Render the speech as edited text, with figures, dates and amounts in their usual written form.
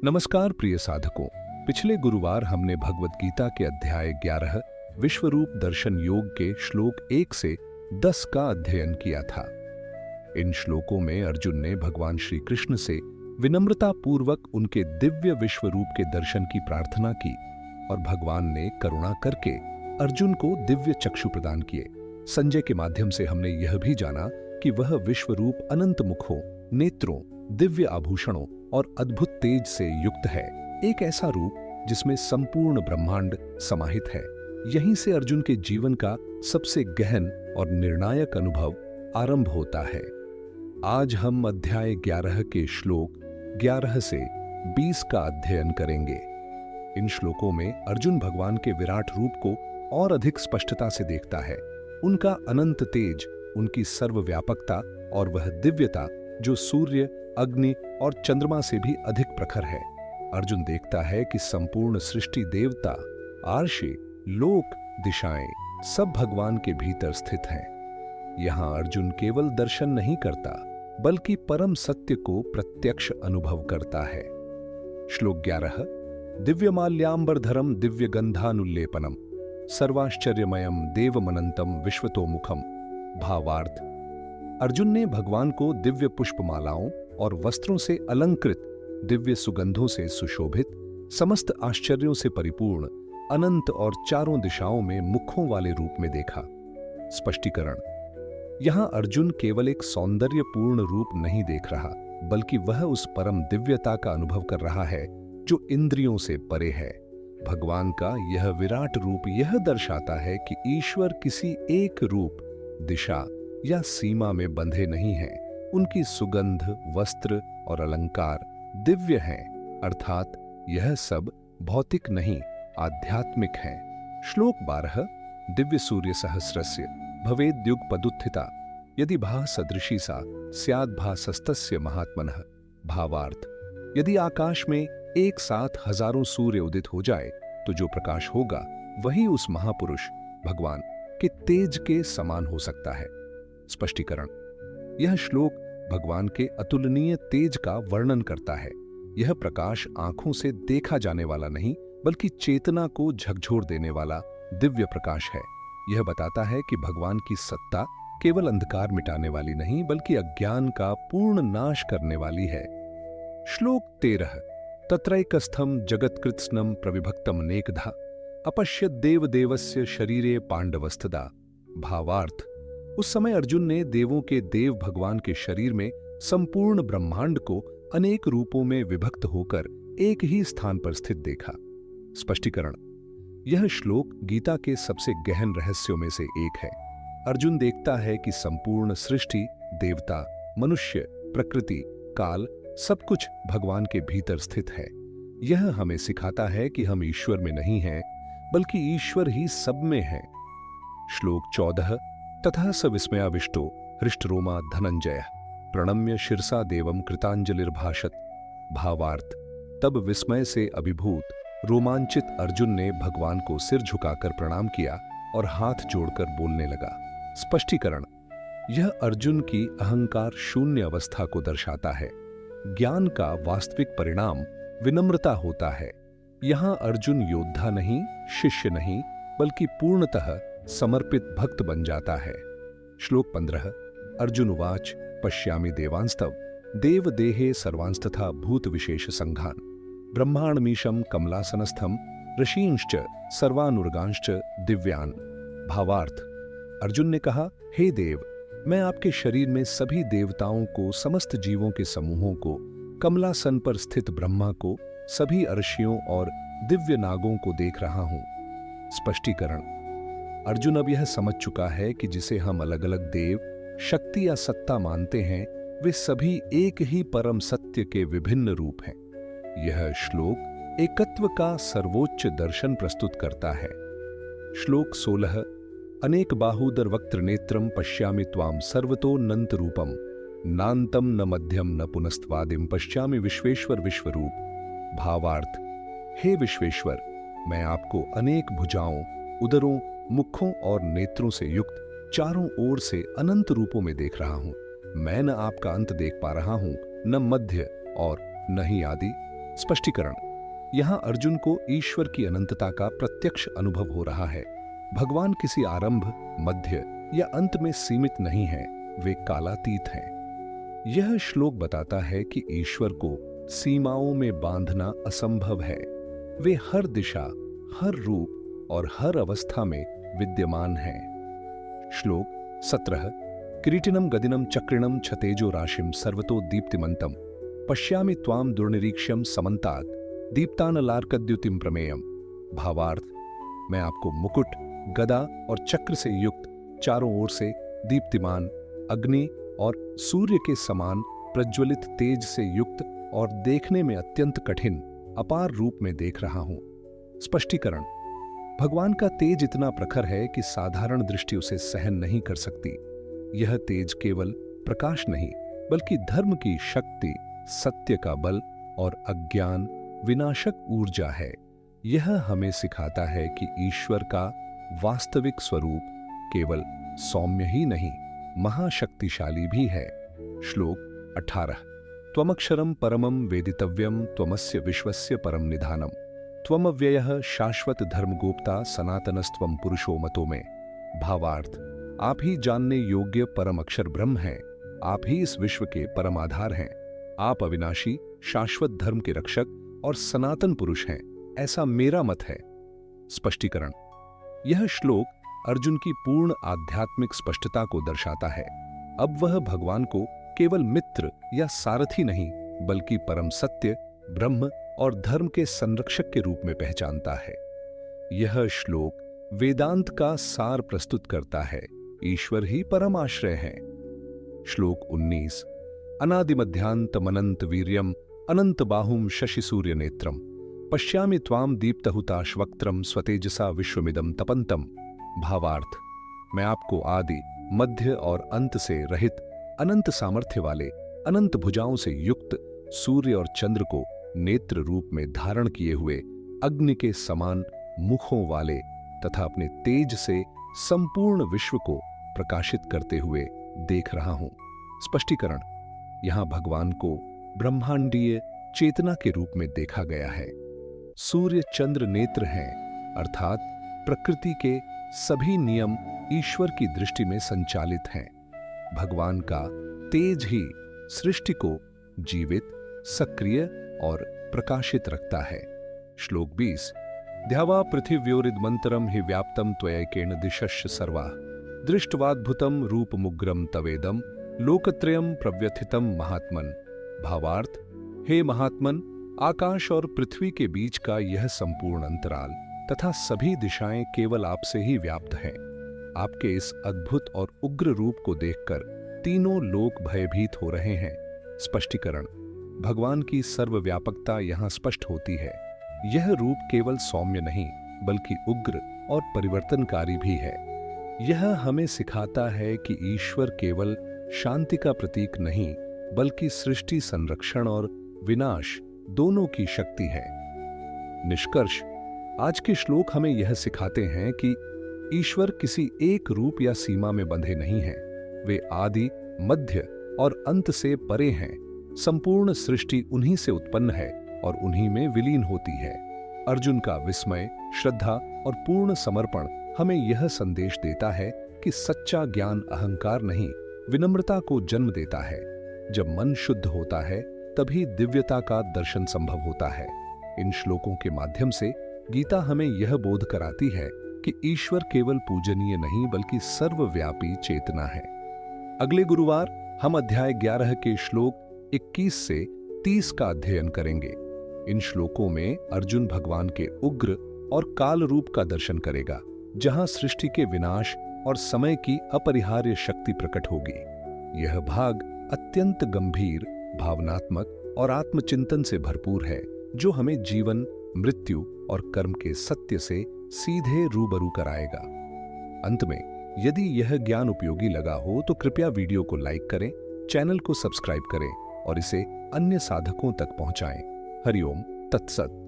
नमस्कार प्रिय साधकों। पिछले गुरुवार हमने भगवत गीता के अध्याय 11 विश्वरूप दर्शन योग के श्लोक 1 से 10 का अध्ययन किया था। इन श्लोकों में अर्जुन ने भगवान श्री कृष्ण से विनम्रता पूर्वक उनके दिव्य विश्वरूप के दर्शन की प्रार्थना की और भगवान ने करुणा करके अर्जुन को दिव्य चक्षु प्रदान किए। संजय के माध्यम से हमने यह भी जाना कि वह विश्वरूप अनंत मुखों, नेत्रों, दिव्य आभूषणों और अद्भुत तेज से युक्त है, एक ऐसा रूप जिसमें संपूर्ण ब्रह्मांड समाहित है। यहीं से अर्जुन के जीवन का सबसे गहन और निर्णायक अनुभव आरंभ होता है। आज हम अध्याय 11 के श्लोक 11 से 20 का अध्ययन करेंगे। इन श्लोकों में अर्जुन भगवान के विराट रूप को और अधिक स्पष्टता से देखता है। उनका अनंत तेज, उनकी सर्वव्यापकता और वह दिव्यता जो सूर्य, अग्नि और चंद्रमा से भी अधिक प्रखर है। अर्जुन देखता है कि संपूर्ण सृष्टि, देवता, आर्षि, लोक, दिशाएं सब भगवान के भीतर स्थित हैं। यहां अर्जुन केवल दर्शन नहीं करता बल्कि परम सत्य को प्रत्यक्ष अनुभव करता है। श्लोक 11 दिव्यमाल्याम्बरधरम दिव्यगंधानुल्लेपनम सर्वाश्चर्यमयम देवमनंतम विश्वतोमुखम। भावार्थ, अर्जुन ने भगवान को दिव्य पुष्पमालाओं और वस्त्रों से अलंकृत, दिव्य सुगंधों से सुशोभित, समस्त आश्चर्यों से परिपूर्ण, अनंत और चारों दिशाओं में मुखों वाले रूप में देखा। स्पष्टीकरण, यहां अर्जुन केवल एक सौंदर्यपूर्ण रूप नहीं देख रहा बल्कि वह उस परम दिव्यता का अनुभव कर रहा है जो इंद्रियों से परे है। भगवान का यह विराट रूप यह दर्शाता है कि ईश्वर किसी एक रूप, दिशा या सीमा में बंधे नहीं हैं। उनकी सुगंध, वस्त्र और अलंकार दिव्य हैं, अर्थात यह सब भौतिक नहीं, आध्यात्मिक हैं। श्लोक 12 दिव्य सूर्य सहस्रस्य भवेद्युगपदुत्थिता यदि भा सदृशी सा स्याद् भासस्तस्य महात्मनः। भावार्थ, यदि आकाश में एक साथ हजारों सूर्य उदित हो जाए तो जो प्रकाश होगा वही उस महापुरुष भगवान के तेज के समान हो सकता है। स्पष्टीकरण, यह श्लोक भगवान के अतुलनीय तेज का वर्णन करता है। यह प्रकाश आंखों से देखा जाने वाला नहीं बल्कि चेतना को झकझोर देने वाला दिव्य प्रकाश है। यह बताता है कि भगवान की सत्ता केवल अंधकार मिटाने वाली नहीं बल्कि अज्ञान का पूर्ण नाश करने वाली है। श्लोक 13 तत्रैकस्थम जगत्कृत्स्नम प्रविभक्तम अनेकधा अपश्यत देवदेवस्य शरीरे पांडवस्थदा। भावार्थ, उस समय अर्जुन ने देवों के देव भगवान के शरीर में संपूर्ण ब्रह्मांड को अनेक रूपों में विभक्त होकर एक ही स्थान पर स्थित देखा। स्पष्टीकरण, यह श्लोक गीता के सबसे गहन रहस्यों में से एक है। अर्जुन देखता है कि संपूर्ण सृष्टि, देवता, मनुष्य, प्रकृति, काल सब कुछ भगवान के भीतर स्थित है। यह हमें सिखाता है कि हम ईश्वर में नहीं हैं बल्कि ईश्वर ही सब में है। श्लोक 14 तथा स विस्मयाविष्टो हृष्टरोमा धनंजय प्रणम्य शिरसा देवम कृतांजलिर्भाषत। भावार्थ, तब विस्मय से अभिभूत रोमांचित अर्जुन ने भगवान को सिर झुकाकर प्रणाम किया और हाथ जोड़कर बोलने लगा। स्पष्टीकरण, यह अर्जुन की अहंकार शून्य अवस्था को दर्शाता है। ज्ञान का वास्तविक परिणाम विनम्रता होता है। यहां अर्जुन योद्धा नहीं, शिष्य नहीं बल्कि पूर्णतः समर्पित भक्त बन जाता है। श्लोक 15 अर्जुन उवाच पश्यामि देवांस्तव देव देहे सर्वांस्तथा भूत विशेष संघान ब्रह्माणमीशम कमलासनस्थम ऋषींश्च सर्वानुर्गांश्च दिव्यान। भावार्थ, अर्जुन ने कहा, हे देव, मैं आपके शरीर में सभी देवताओं को, समस्त जीवों के समूहों को, कमलासन पर स्थित ब्रह्मा को, सभी अर्षियों और दिव्य नागों को देख रहा हूं। स्पष्टीकरण, अर्जुन अब यह समझ चुका है कि जिसे हम अलग अलग देव, शक्ति या सत्ता मानते हैं वे सभी एक ही परम सत्य के विभिन्न रूप हैं। यह श्लोक एकत्व का सर्वोच्च दर्शन प्रस्तुत करता है। श्लोक 16 अनेक बाहुदर वक्त्र नेत्रम पश्यामि त्वाम सर्वतो नंत रूपम नान्तम न मध्यम न पुनस्त्वादिम पश्यामि विश्वेश्वर विश्वरूप। भावार्थ, हे विश्वेश्वर, मैं आपको अनेक भुजाओं, उदरों, मुखों और नेत्रों से युक्त चारों ओर से अनंत रूपों में देख रहा हूं। मैं न आपका अंत देख पा रहा हूं, न मध्य और न ही आदि, स्पष्टीकरण। यहाँ अर्जुन को ईश्वर की अनंतता का प्रत्यक्ष अनुभव हो रहा है। भगवान किसी आरंभ, मध्य या अंत में सीमित नहीं है, वे कालातीत हैं। यह श्लोक बताता है कि ईश्वर को सीमाओं में बांधना असंभव है। वे हर दिशा, हर रूप और हर अवस्था में विद्यमान हैं। श्लोक 17। किरीटिनम गदिनम चक्रिणम छतेजो राशिम सर्वतो दीप्तिमंतम पश्यामि त्वाम दुर्निरीक्ष्यम समन्तात् दीप्तानलार्कद्युतिम प्रमेयम। भावार्थ, मैं आपको मुकुट, गदा और चक्र से युक्त, चारों ओर से दीप्तिमान, अग्नि और सूर्य के समान प्रज्वलित तेज से युक्त और देखने में अत्यंत कठिन अपार रूप में देख रहा हूं। स्पष्टीकरण। भगवान का तेज इतना प्रखर है कि साधारण दृष्टि उसे सहन नहीं कर सकती। यह तेज केवल प्रकाश नहीं, बल्कि धर्म की शक्ति, सत्य का बल और अज्ञान विनाशक ऊर्जा है। यह हमें सिखाता है कि ईश्वर का वास्तविक स्वरूप केवल सौम्य ही नहीं, महाशक्तिशाली भी है। श्लोक 18। त्वमक्षरम परमं वेदितव्यम त्वमस्य विश्वस्य परम निधानम त्वमव्ययः शाश्वत धर्मगोप्ता सनातनस्त्वम पुरुषो मतो में। भावार्थ, आप ही जानने योग्य परम अक्षर ब्रह्म हैं। आप ही इस विश्व के परम आधार हैं। आप अविनाशी, शाश्वत धर्म के रक्षक और सनातन पुरुष हैं, ऐसा मेरा मत है। स्पष्टीकरण। यह श्लोक अर्जुन की पूर्ण आध्यात्मिक स्पष्टता को दर्शाता है। अब वह भगवान को केवल मित्र या सारथी नहीं, बल्कि परम सत्य, ब्रह्म और धर्म के संरक्षक के रूप में पहचानता है। यह श्लोक वेदांत का सार प्रस्तुत करता है। ईश्वर ही परम आश्रय है। श्लोक 19। अनादिमध्यांतमनंत वीर्यम अनंत बाहुम शशि सूर्य नेत्रम पश्यामि त्वाम दीप्तहुताश्वक्त्रम स्वतेजसा विश्वमिदम तपंतम। भावार्थ, मैं आपको आदि, मध्य और अंत से रहित, अनंत सामर्थ्य वाले, अनंत भुजाओं से युक्त सूर्य और चंद्र को नेत्र रूप में धारण किए हुए, अग्नि के समान मुखों वाले तथा अपने तेज से संपूर्ण विश्व को प्रकाशित करते हुए देख रहा हूं। स्पष्टीकरण। यहां भगवान को ब्रह्मांडीय चेतना के रूप में देखा गया है। सूर्य चंद्र नेत्र हैं, अर्थात प्रकृति के सभी नियम ईश्वर की दृष्टि में संचालित हैं। भगवान का तेज ही सृष्टि को जीवित, सक्रिय और प्रकाशित रखता है। श्लोक 20। ध्यावा पृथिव्योरिदमंतरम हि व्याप्तम त्वयैकेन दिशश्च सर्वा दृष्ट्वाद्भुतम रूपमुग्रम तवेदम लोकत्रयम प्रव्यथितम महात्मन। भावार्थ, हे महात्मन, आकाश और पृथ्वी के बीच का यह संपूर्ण अंतराल तथा सभी दिशाएं केवल आपसे ही व्याप्त हैं। आपके इस अद्भुत और उग्र रूप को देखकर तीनों लोक भयभीत हो रहे हैं। स्पष्टीकरण। भगवान की सर्वव्यापकता यहाँ स्पष्ट होती है। यह रूप केवल सौम्य नहीं, बल्कि उग्र और परिवर्तनकारी भी है। यह हमें सिखाता है कि ईश्वर केवल शांति का प्रतीक नहीं, बल्कि सृष्टि संरक्षण और विनाश दोनों की शक्ति है। निष्कर्ष। आज के श्लोक हमें यह सिखाते हैं कि ईश्वर किसी एक रूप या सीमा में बंधे नहीं हैं। वे आदि, मध्य और अंत से परे हैं। संपूर्ण सृष्टि उन्हीं से उत्पन्न है और उन्हीं में विलीन होती है। अर्जुन का विस्मय, श्रद्धा और पूर्ण समर्पण हमें यह संदेश देता है कि सच्चा ज्ञान अहंकार नहीं, विनम्रता को जन्म देता है। जब मन शुद्ध होता है, तभी दिव्यता का दर्शन संभव होता है। इन श्लोकों के माध्यम से गीता हमें यह बोध कराती है कि ईश्वर केवल पूजनीय नहीं, बल्कि सर्वव्यापी चेतना है। अगले गुरुवार हम अध्याय 11 के श्लोक 21 से 30 का अध्ययन करेंगे। इन श्लोकों में अर्जुन भगवान के उग्र और काल रूप का दर्शन करेगा, जहां सृष्टि के विनाश और समय की अपरिहार्य शक्ति प्रकट होगी। यह भाग अत्यंत गंभीर, भावनात्मक और आत्मचिंतन से भरपूर है, जो हमें जीवन, मृत्यु और कर्म के सत्य से सीधे रूबरू कराएगा। अंत में, यदि यह ज्ञान उपयोगी लगा हो तो कृपया वीडियो को लाइक करें, चैनल को सब्सक्राइब करें और इसे अन्य साधकों तक पहुंचाएं। हरिओम तत्सत।